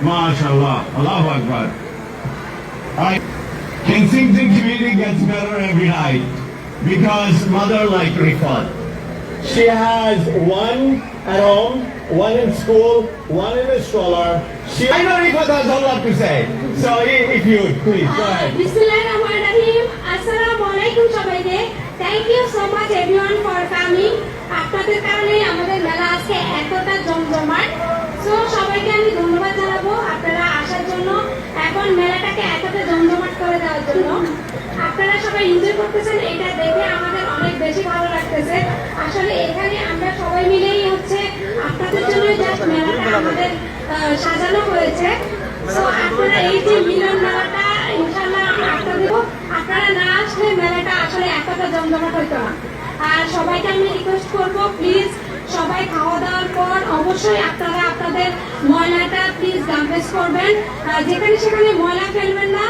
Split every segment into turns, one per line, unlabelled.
MashaAllah, Allahu Akbar. Kensington community gets better every night because mother like Rifat. She has one at home, one in school, one in a stroller. I know Rifat has a lot to say. So if you would, please, go ahead.
Bismillahirrahmanirrahim. Assalamualaikum সবাইকে. Thank you so much everyone for coming. আপনাদের কারণে আমাদের মেলা আজকে এতটা জমজমাট। So সবাইকে আমি ধন্যবাদ জানাবো আপনারা আসার জন্য, এখন মেলাটাকে এতটা জমজমাট করে দেওয়ার জন্য। আপনারা সবাই এনজয় করতেছেন, এটা দেখে আমাদের অনেক বেশি ভালো লাগতেছে। আসলে এখানে আমরা সবাই মিলেই হচ্ছে আপনাদের জন্য জাস্ট মেলাটা আমাদের সাজানো হয়েছে। সো আপনারা এই যে মিলন মেলাটা ইনশাআল্লাহ আপনারা না আসলে মেলাটা আসলে এতটা জমজমাট হইতো না। আর সবাইকে আমি রিকোয়েস্ট করবো প্লিজ সবাই খাওয়া দাওয়ার পর অবশ্যই আপনারা আপনাদের ময়লাটা প্লিজ গার্বেজ করবেন, যেখানে সেখানে ময়লা ফেলবেন না।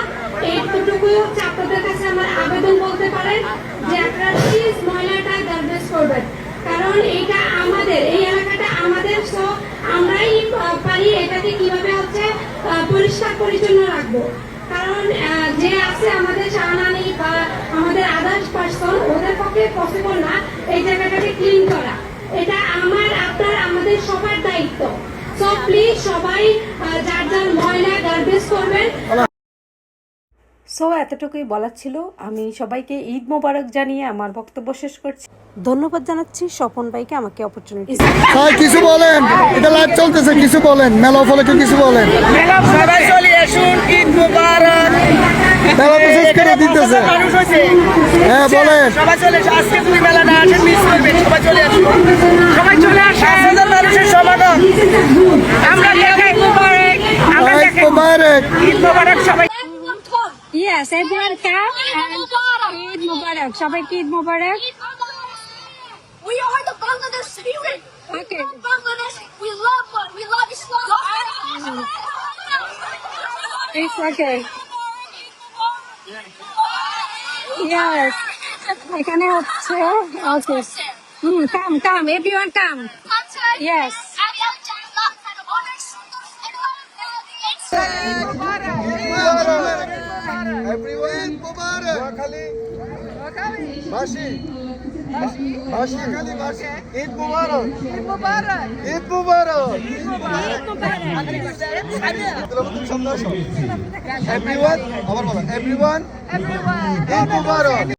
এইটুকুই হচ্ছে আপনাদের কাছে আমার আবেদন বলতে পারেন যে আপনারা প্লিজ ময়লাটা গার্বেজ করবেন, কারণ এটা আমাদের এই এলাকাটা আমাদের। সো আমরাই পারি এটাকে কিভাবে হচ্ছে পরিষ্কার পরিচ্ছন্ন রাখবো, কারণ যে আছে আমাদের শাহনানি বা আমাদের আদার্স পার্সন ওদের পক্ষে পসিবল না এই জায়গাটাকে ক্লিন করা। এটা আমার আপনার আমাদের সবার দায়িত্ব। সো প্লিজ সবাই যার যার ময়লা গার্বেজ করবেন।
সো এতটুকুই বলার ছিল। আমি সবাইকে ঈদ মোবারক জানিয়ে আমার বক্তব্য শেষ করছি। ধন্যবাদ জানাচ্ছি স্বপন ভাইকে আমাকে অপরচুনিটি।
কিছু বলেন, এটা লাইভ চলতেছে, কিছু বলেন, মেলা উপলক্ষে কিছু বলেন।
সবাই চলে আসুন, ঈদ মোবারক।
মেলা তো শেষ করে দিতেছে। হ্যাঁ বলেন,
সবাই চলে আসুন, আজকে তুমি মেলা না আসেন মিস করবেন। সবাই চলে আসুন, সবাই চলে আসুন। 5,000 মানুষের সমাগম। আমরা দেখাই মোবারক, আমরা দেখাই
মোবারক,
ঈদ মোবারক সবাই।
Yes, everyone come and Eid Mubarak. সবাইকে ঈদ মোবারক।
We are the Bangladesh spirit.
Okay.
Bangladesh, we love one. We love Islam.
It's okay. Yes. এখানে হচ্ছে okay. Come, everyone come. Yes.
everyone mubarak. Bashi. Bashi kali bashi. Eid mubarak. Eid mubarak. Eid mubarak. Everyone, everyone. Eid mubarak.